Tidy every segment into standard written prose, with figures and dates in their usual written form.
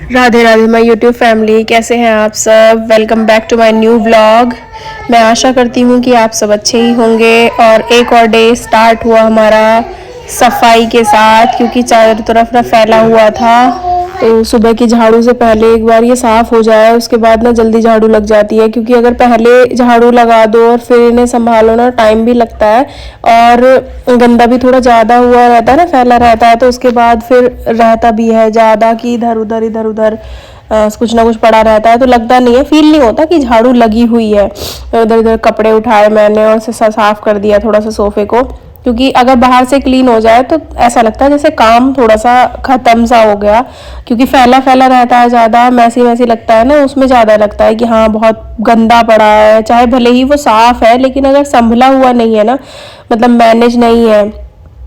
Radhe Radhe my YouTube family, कैसे हैं आप सब। Welcome back to my new vlog. मैं आशा करती हूँ कि आप सब अच्छे ही होंगे। और एक और डे स्टार्ट हुआ हमारा सफाई के साथ, क्योंकि चारों तरफ ना फैला हुआ था। तो सुबह की झाड़ू से पहले एक बार ये साफ़ हो जाए, उसके बाद ना जल्दी झाड़ू लग जाती है, क्योंकि अगर पहले झाड़ू लगा दो और फिर इन्हें संभालो ना, टाइम भी लगता है और गंदा भी थोड़ा ज़्यादा हुआ रहता है ना, फैला रहता है। तो उसके बाद फिर रहता भी है ज़्यादा कि इधर उधर कुछ ना कुछ पड़ा रहता है, तो लगता नहीं है, फील नहीं होता कि झाड़ू लगी हुई है। इधर उधर कपड़े उठाए मैंने और साफ कर दिया थोड़ा सा सोफे को, क्योंकि अगर बाहर से क्लीन हो जाए तो ऐसा लगता है जैसे काम थोड़ा सा खत्म सा हो गया, क्योंकि फैला फैला रहता है, ज़्यादा मैसी मैसी लगता है ना, उसमें ज़्यादा लगता है कि हाँ बहुत गंदा पड़ा है। चाहे भले ही वो साफ है, लेकिन अगर संभला हुआ नहीं है ना, मतलब मैनेज नहीं है,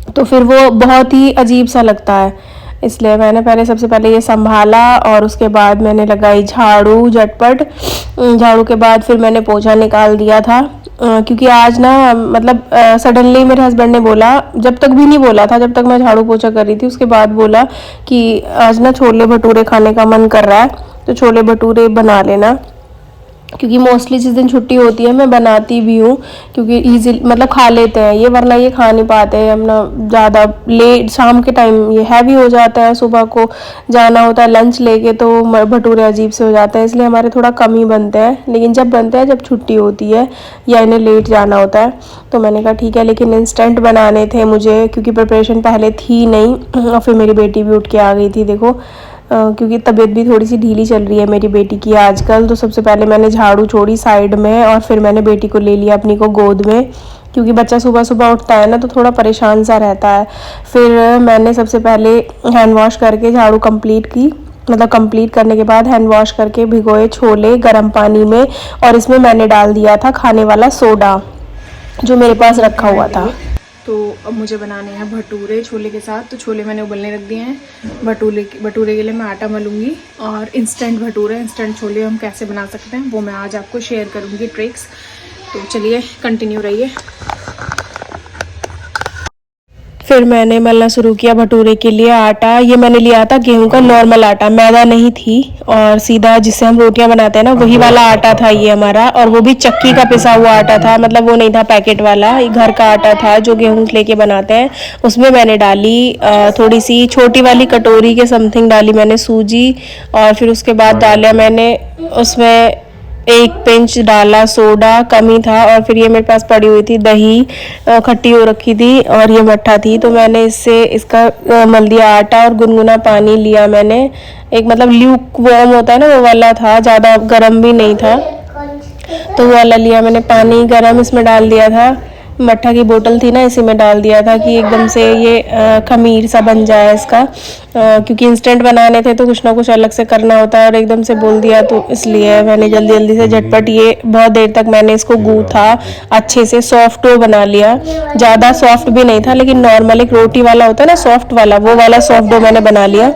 तो फिर वो बहुत ही अजीब सा लगता है। इसलिए मैंने पहले सबसे पहले ये संभाला और उसके बाद मैंने लगाई झाड़ू झटपट। झाड़ू के बाद फिर मैंने पोछा निकाल दिया था, क्योंकि आज ना मतलब सडनली मेरे हस्बैंड ने बोला, जब तक भी नहीं बोला था, जब तक मैं झाड़ू पोछा कर रही थी उसके बाद बोला कि आज ना छोले भटूरे खाने का मन कर रहा है, तो छोले भटूरे बना लेना। क्योंकि मोस्टली जिस दिन छुट्टी होती है मैं बनाती भी हूँ, क्योंकि इजी मतलब खा लेते हैं ये, वरना ये खा नहीं पाते हैं हम ना, ज़्यादा लेट शाम के टाइम ये हैवी हो जाता है, सुबह को जाना होता है लंच लेके, तो भटूरे अजीब से हो जाते हैं, इसलिए हमारे थोड़ा कम ही बनते हैं। लेकिन जब बनते हैं जब छुट्टी होती है या इन्हें लेट जाना होता है, तो मैंने कहा ठीक है, लेकिन इंस्टेंट बनाने थे मुझे, क्योंकि प्रिपरेशन पहले थी नहीं। और फिर मेरी बेटी भी उठ के आ गई थी, देखो क्योंकि तबीयत भी थोड़ी सी ढीली चल रही है मेरी बेटी की आजकल। तो सबसे पहले मैंने झाड़ू छोड़ी साइड में और फिर मैंने बेटी को ले लिया अपनी को गोद में, क्योंकि बच्चा सुबह सुबह उठता है ना तो थोड़ा परेशान सा रहता है। फिर मैंने सबसे पहले हैंड वॉश करके झाड़ू कंप्लीट की, मतलब कंप्लीट करने के बाद हैंड वॉश करके भिगोए छोले गर्म पानी में, और इसमें मैंने डाल दिया था खाने वाला सोडा जो मेरे पास रखा हुआ था। तो अब मुझे बनाने हैं भटूरे छोले के साथ। तो छोले मैंने उबलने रख दिए हैं। भटूरे के लिए मैं आटा मलूंगी, और इंस्टेंट भटूरे इंस्टेंट छोले हम कैसे बना सकते हैं वो मैं आज आपको शेयर करूंगी ट्रिक्स। तो चलिए कंटिन्यू रहिए। फिर मैंने मलना शुरू किया भटूरे के लिए आटा। ये मैंने लिया था गेहूं का नॉर्मल आटा, मैदा नहीं थी, और सीधा जिससे हम रोटियां बनाते हैं ना वही वाला आटा था ये हमारा, और वो भी चक्की का पिसा हुआ आटा था, मतलब वो नहीं था पैकेट वाला, घर का आटा था जो गेहूं लेके बनाते हैं। उसमें मैंने डाली थोड़ी सी छोटी वाली कटोरी के समथिंग डाली मैंने सूजी, और फिर उसके बाद डाला मैंने उसमें एक पिंच डाला सोडा, कम ही था। और फिर ये मेरे पास पड़ी हुई थी दही, खट्टी हो रखी थी, और ये मट्ठा थी, तो मैंने इससे इसका मल दिया आटा, और गुनगुना पानी लिया मैंने, एक मतलब ल्यूक वार्म होता है ना वो वाला था, ज़्यादा गर्म भी नहीं था, तो वो वाला लिया मैंने पानी गर्म, इसमें डाल दिया था। मट्ठा की बोतल थी ना, इसी में डाल दिया था कि एकदम से ये खमीर सा बन जाए इसका, क्योंकि इंस्टेंट बनाने थे तो कुछ ना कुछ अलग से करना होता है, और एकदम से बोल दिया तो इसलिए मैंने जल्दी जल्दी से झटपट ये बहुत देर तक मैंने इसको गूथा, अच्छे से सॉफ्ट डो बना लिया। ज़्यादा सॉफ्ट भी नहीं था, लेकिन नॉर्मल एक रोटी वाला होता है ना सॉफ्ट वाला, वो वाला सॉफ्ट डो मैंने बना लिया।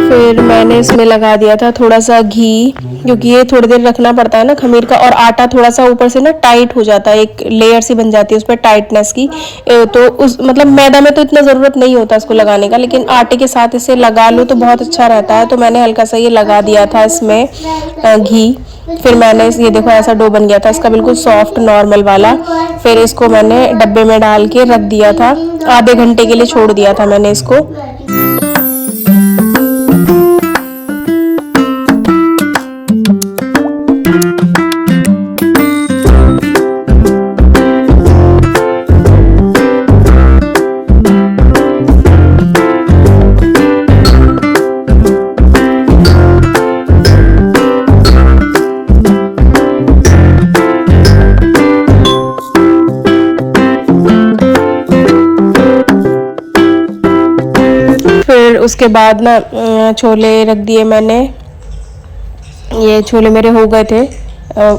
फिर मैंने इसमें लगा दिया था थोड़ा सा घी, क्योंकि ये थोड़ी देर रखना पड़ता है ना खमीर का, और आटा थोड़ा सा ऊपर से ना टाइट हो जाता है, एक लेयर सी बन जाती है उस पर टाइटनेस की। तो उस मतलब मैदा में तो इतना ज़रूरत नहीं होता इसको लगाने का, लेकिन आटे के साथ इसे लगा लो तो बहुत अच्छा रहता है। तो मैंने हल्का सा ये लगा दिया था इसमें घी। फिर मैंने ये देखो ऐसा डो बन गया था इसका, बिल्कुल सॉफ्ट नॉर्मल वाला। फिर इसको मैंने डब्बे में डाल के रख दिया था, आधे घंटे के लिए छोड़ दिया था मैंने इसको। फिर उसके बाद ना छोले रख दिए मैंने, ये छोले मेरे हो गए थे,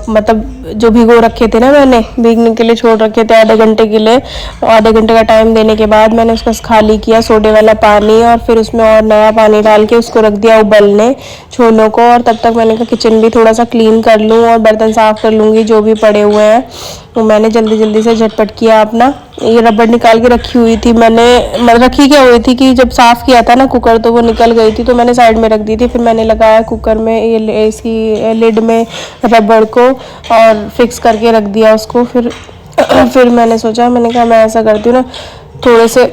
मतलब जो भिगो रखे थे ना, मैंने भीगने के लिए छोड़ रखे थे आधे घंटे के लिए। आधे घंटे का टाइम देने के बाद मैंने उसको खाली किया सोडे वाला पानी, और फिर उसमें और नया पानी डाल के उसको रख दिया उबलने छोलों को। और तब तक मैंने कहा किचन भी थोड़ा सा क्लीन कर लूँ और बर्तन साफ़ कर लूँगी जो भी पड़े हुए हैं। तो मैंने जल्दी जल्दी से झटपट किया अपना। ये रबड़ निकाल के रखी हुई थी मैंने, मतलब रखी क्या हुई थी कि जब साफ़ किया था ना कुकर तो वो निकल गई थी, तो मैंने साइड में रख दी थी। फिर मैंने लगाया कुकर में ये इसकी लिड में रबड़ को और फिक्स करके रख दिया उसको। फिर मैंने सोचा, मैंने कहा मैं ऐसा करती हूँ ना, थोड़े से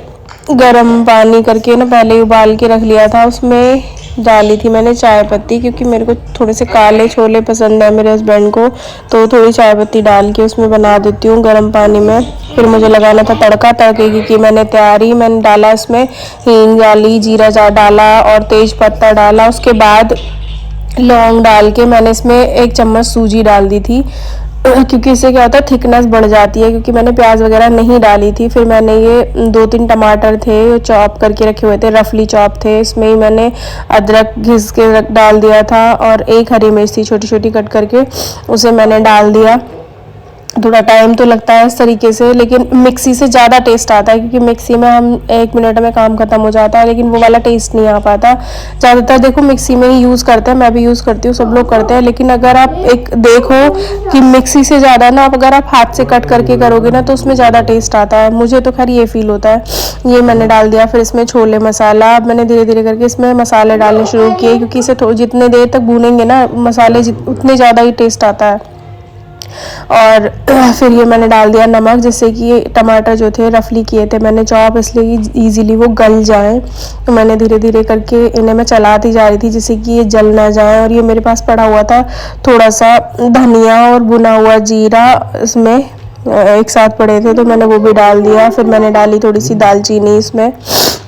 गर्म पानी करके ना पहले उबाल के रख लिया था, उसमें डाली थी मैंने चाय पत्ती, क्योंकि मेरे को थोड़े से काले छोले पसंद है मेरे हस्बैंड को, तो थोड़ी चाय पत्ती डाल के उसमें बना देती हूँ गर्म पानी में। फिर मुझे लगाना था तड़का। तड़के की मैंने तैयारी, मैंने डाला इसमें हींग डाली, जीरा डाला और तेज पत्ता डाला। उसके बाद लौंग डाल के मैंने इसमें 1 चम्मच सूजी डाल दी थी, क्योंकि इससे क्या होता है थिकनेस बढ़ जाती है, क्योंकि मैंने प्याज वगैरह नहीं डाली थी। फिर मैंने ये 2-3 टमाटर थे चॉप करके रखे हुए थे, रफली चॉप थे, इसमें ही मैंने अदरक घिस के डाल दिया था, और 1 हरी मिर्च थी छोटी छोटी कट करके, उसे मैंने डाल दिया। थोड़ा टाइम तो लगता है इस तरीके से, लेकिन मिक्सी से ज़्यादा टेस्ट आता है, क्योंकि मिक्सी में हम 1 मिनट में काम ख़त्म हो जाता है, लेकिन वो वाला टेस्ट नहीं आ पाता। ज़्यादातर देखो मिक्सी में ही यूज़ करते हैं, मैं भी यूज़ करती हूँ, सब लोग करते हैं, लेकिन अगर आप एक देखो कि मिक्सी से ज़्यादा ना आप अगर आप हाथ से कट करके करोगे ना तो उसमें ज़्यादा टेस्ट आता है। मुझे तो खैर ये फील होता है। ये मैंने डाल दिया। फिर इसमें छोले मसाला, अब मैंने धीरे धीरे करके इसमें मसाले डालने शुरू किए, क्योंकि इसे जितने देर तक भूनेंगे ना मसाले उतने ज़्यादा ही टेस्ट आता है। और फिर ये मैंने डाल दिया नमक, जिससे कि ये टमाटर जो थे रफली किए थे मैंने चॉप, इसलिए इजीली वो गल जाए। तो मैंने धीरे धीरे करके इन्हें मैं चलाती जा रही थी, जिससे कि ये जल ना जाए। और ये मेरे पास पड़ा हुआ था थोड़ा सा धनिया और भुना हुआ जीरा, इसमें एक साथ पड़े थे, तो मैंने वो भी डाल दिया। फिर मैंने डाली थोड़ी सी दालचीनी इसमें।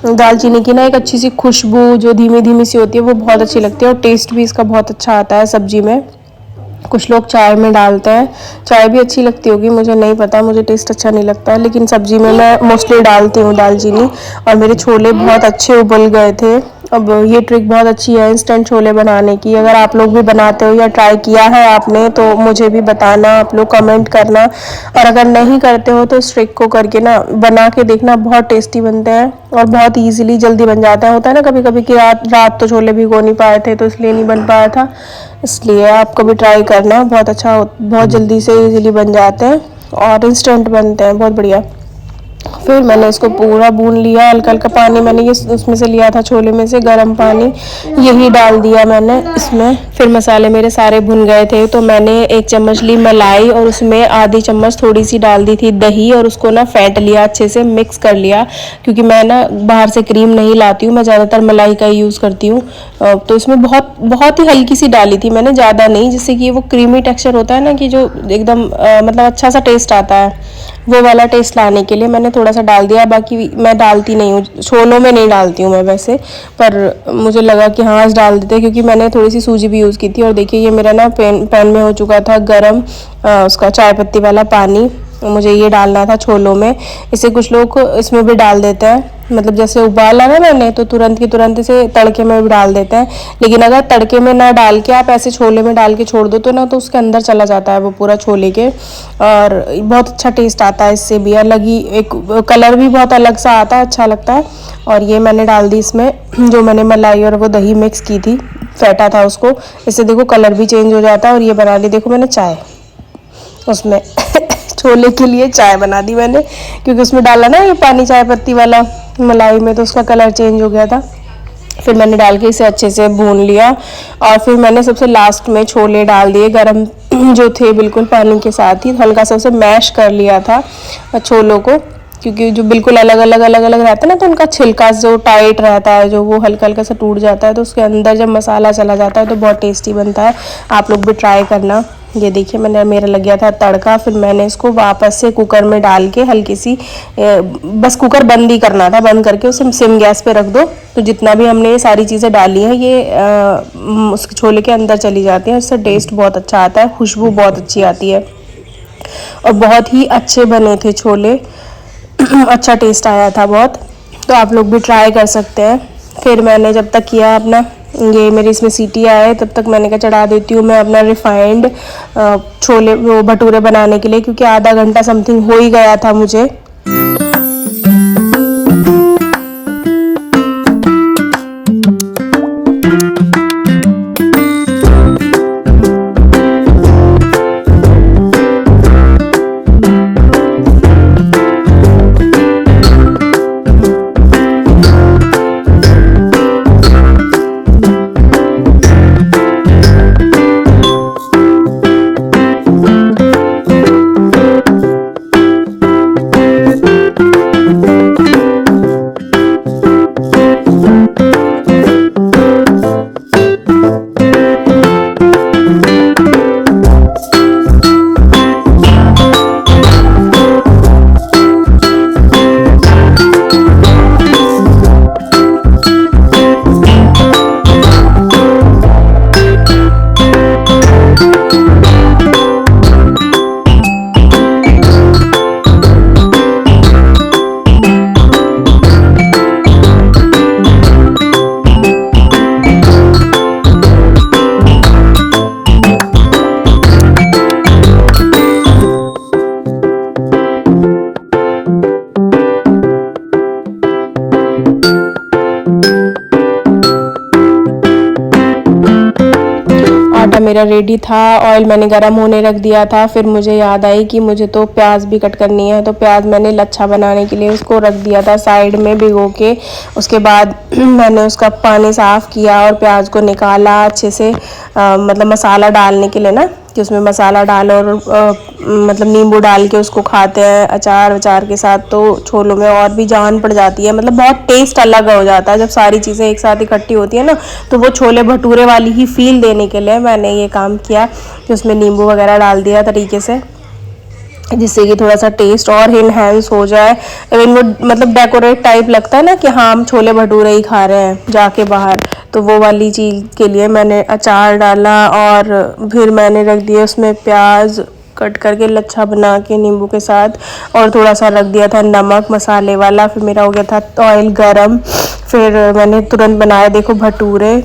दालचीनी की ना एक अच्छी सी खुशबू जो धीमी धीमी सी होती है वो बहुत अच्छी लगती है, और टेस्ट भी इसका बहुत अच्छा आता है सब्जी में। कुछ लोग चाय में डालते हैं, चाय भी अच्छी लगती होगी, मुझे नहीं पता, मुझे टेस्ट अच्छा नहीं लगता है, लेकिन सब्जी में मैं मोस्टली डालती हूँ दालचीनी। और मेरे छोले बहुत अच्छे उबल गए थे। अब ये ट्रिक बहुत अच्छी है इंस्टेंट छोले बनाने की। अगर आप लोग भी बनाते हो या ट्राई किया है आपने तो मुझे भी बताना, आप लोग कमेंट करना। और अगर नहीं करते हो तो इस ट्रिक को करके ना बना के देखना, बहुत टेस्टी बनते हैं और बहुत ईजिली जल्दी बन जाता है। होता है ना कभी कभी कि रात तो छोले भिगो नहीं पाए थे तो इसलिए नहीं बन पाया था, इसलिए आप कभी ट्राई करना, बहुत अच्छा, बहुत जल्दी से ईजिली बन जाते हैं और इंस्टेंट बनते हैं, बहुत बढ़िया। फिर मैंने इसको पूरा भून लिया। हल्का हल्का पानी मैंने ये उसमें से लिया था छोले में से, गर्म पानी यही डाल दिया मैंने इसमें। फिर मसाले मेरे सारे भुन गए थे, तो मैंने 1 चम्मच ली मलाई और उसमें आधी चम्मच थोड़ी सी डाल दी थी दही, और उसको ना फेंट लिया, अच्छे से मिक्स कर लिया, क्योंकि मैं ना बाहर से क्रीम नहीं लाती हूँ, मैं ज़्यादातर मलाई का ही यूज़ करती हूँ। तो इसमें बहुत बहुत ही हल्की सी डाली थी मैंने, ज़्यादा नहीं, जिससे कि वो क्रीमी टेक्सचर होता है ना कि जो एकदम मतलब अच्छा सा टेस्ट आता है, वो वाला टेस्ट लाने के लिए मैंने थोड़ा सा डाल दिया। बाकी मैं डालती नहीं हूँ छोलों में, नहीं डालती हूँ मैं वैसे, पर मुझे लगा कि हाँ आज डाल देते, क्योंकि मैंने थोड़ी सी सूजी भी यूज़ की थी। और देखिए ये मेरा ना पैन में हो चुका था गरम उसका चाय पत्ती वाला पानी, मुझे ये डालना था छोलों में। इसे कुछ लोग इसमें भी डाल देते हैं, मतलब जैसे उबाला ना मैंने तो तुरंत की तुरंत इसे तड़के में भी डाल देते हैं, लेकिन अगर तड़के में ना डाल के आप ऐसे छोले में डाल के छोड़ दो तो ना तो उसके अंदर चला जाता है वो पूरा छोले के, और बहुत अच्छा टेस्ट आता है इससे भी, अलग ही एक कलर भी बहुत अलग सा आता है, अच्छा लगता है। और ये मैंने डाल दी इसमें जो मैंने मलाई और वो दही मिक्स की थी, फेंटा था उसको, इससे देखो कलर भी चेंज हो जाता है। और ये बना ली देखो मैंने चाय उसमें छोले के लिए चाय बना दी मैंने, क्योंकि उसमें डाला ना ये पानी चाय पत्ती वाला मलाई में, तो उसका कलर चेंज हो गया था। फिर मैंने डाल के इसे अच्छे से भून लिया, और फिर मैंने सबसे लास्ट में छोले डाल दिए गरम जो थे बिल्कुल पानी के साथ ही, हल्का सा उसे मैश कर लिया था छोलों को, क्योंकि जो बिल्कुल अलग अलग रहता है ना तो उनका छिलका जो टाइट रहता है, जो वो हल्का हल्का सा टूट जाता है, तो उसके अंदर जब मसाला चला जाता है तो बहुत टेस्टी बनता है। आप लोग भी ट्राई करना। ये देखिए मेरा लग गया था तड़का। फिर मैंने इसको वापस से कुकर में डाल के हल्की सी बस कुकर बंद ही करना था, बंद करके उसे सिम गैस पे रख दो, तो जितना भी हमने ये सारी चीज़ें डाली हैं ये उसके छोले के अंदर चली जाती हैं, इससे टेस्ट बहुत अच्छा आता है, खुशबू बहुत अच्छी आती है, और बहुत ही अच्छे बने थे छोले अच्छा टेस्ट आया था बहुत, तो आप लोग भी ट्राई कर सकते हैं। फिर मैंने जब तक किया अपना ये मेरी इसमें सीटी आए तब तक मैंने कहा चढ़ा देती हूँ मैं अपना रिफाइंड छोले वो भटूरे बनाने के लिए, क्योंकि आधा घंटा समथिंग हो ही गया था मुझे। आटा मेरा रेडी था, ऑयल मैंने गरम होने रख दिया था। फिर मुझे याद आई कि मुझे तो प्याज भी कट करनी है, तो प्याज मैंने लच्छा बनाने के लिए उसको रख दिया था साइड में भिगो के। उसके बाद मैंने उसका पानी साफ़ किया और प्याज को निकाला अच्छे से, मतलब मसाला डालने के लिए ना, कि उसमें मसाला डालो और मतलब नींबू डाल के उसको खाते हैं अचार वचार के साथ, तो छोलों में और भी जान पड़ जाती है। मतलब बहुत टेस्ट अलग हो जाता है जब सारी चीज़ें एक साथ इकट्ठी होती है ना। तो वो छोले भटूरे वाली ही फील देने के लिए मैंने ये काम किया कि उसमें नींबू वगैरह डाल दिया तरीके से, जिससे कि थोड़ा सा टेस्ट और इनहेंस हो जाए। इवन वो मतलब डेकोरेट टाइप लगता है ना कि हाँ हम छोले भटूरे ही खा रहे हैं जाके बाहर, तो वो वाली चीज़ के लिए मैंने अचार डाला और फिर मैंने रख दिया उसमें प्याज कट करके लच्छा बना के नींबू के साथ, और थोड़ा सा रख दिया था नमक मसाले वाला। फिर मेरा हो गया था ऑयल गरम, फिर मैंने तुरंत बनाया देखो भटूरे।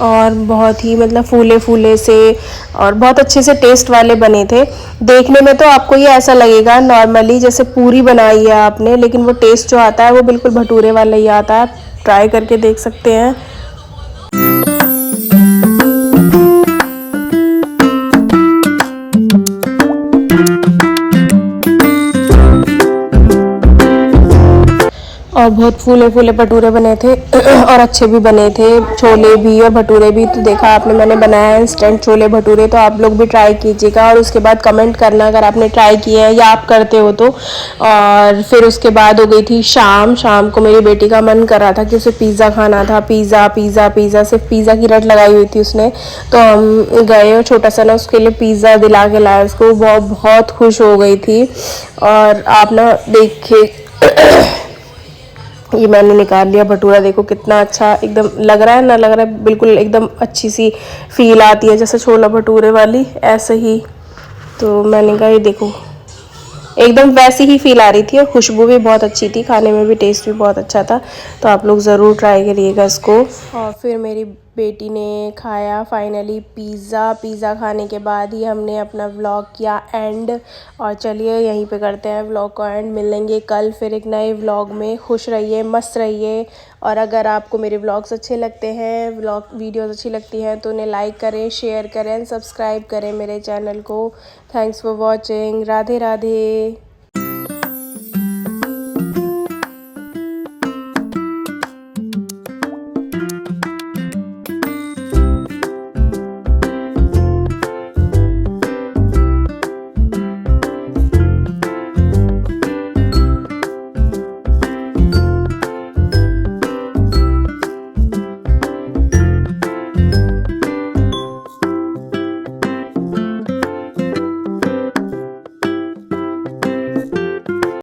और बहुत ही मतलब फूले फूले से और बहुत अच्छे से टेस्ट वाले बने थे। देखने में तो आपको ये ऐसा लगेगा नॉर्मली जैसे पूरी बनाई है आपने, लेकिन वो टेस्ट जो आता है वो बिल्कुल भटूरे वाला ही आता है। ट्राई करके देख सकते हैं। और बहुत फूले फूले भटूरे बने थे और अच्छे भी बने थे, छोले भी और भटूरे भी। तो देखा आपने मैंने बनाया इंस्टेंट छोले भटूरे, तो आप लोग भी ट्राई कीजिएगा और उसके बाद कमेंट करना अगर आपने ट्राई किए हैं या आप करते हो तो। और फिर उसके बाद हो गई थी शाम को मेरी बेटी का मन कर रहा था कि उसे पिज़्ज़ा खाना था, पिज़्ज़ा पिज़्ज़ा पिज़्ज़ा, सिर्फ पिज़्ज़ा की रट लगाई हुई थी उसने। तो हम गए और छोटा सा ना उसके लिए पिज़्ज़ा दिला के लाया उसको, वो बहुत खुश हो गई थी। और आप ना देखिए ये मैंने निकाल लिया भटूरा, देखो कितना अच्छा एकदम लग रहा है ना, लग रहा है बिल्कुल एकदम अच्छी सी फील आती है जैसे छोला भटूरे वाली ऐसे ही। तो मैंने कहा ये देखो एकदम वैसी ही फील आ रही थी और खुशबू भी बहुत अच्छी थी, खाने में भी टेस्ट भी बहुत अच्छा था। तो आप लोग ज़रूर ट्राई करिएगा इसको। और फिर मेरी बेटी ने खाया फाइनली पिज़्ज़ा खाने के बाद ही हमने अपना व्लॉग किया एंड। और चलिए यहीं पे करते हैं व्लॉग को एंड, मिलेंगे कल फिर एक नए व्लॉग में। खुश रहिए, मस्त रहिए। और अगर आपको मेरे व्लॉग्स अच्छे लगते हैं, व्लॉग वीडियोस अच्छी लगती हैं तो उन्हें लाइक करें, शेयर करें, सब्सक्राइब करें मेरे चैनल को। Thanks for watching. Radhe Radhe.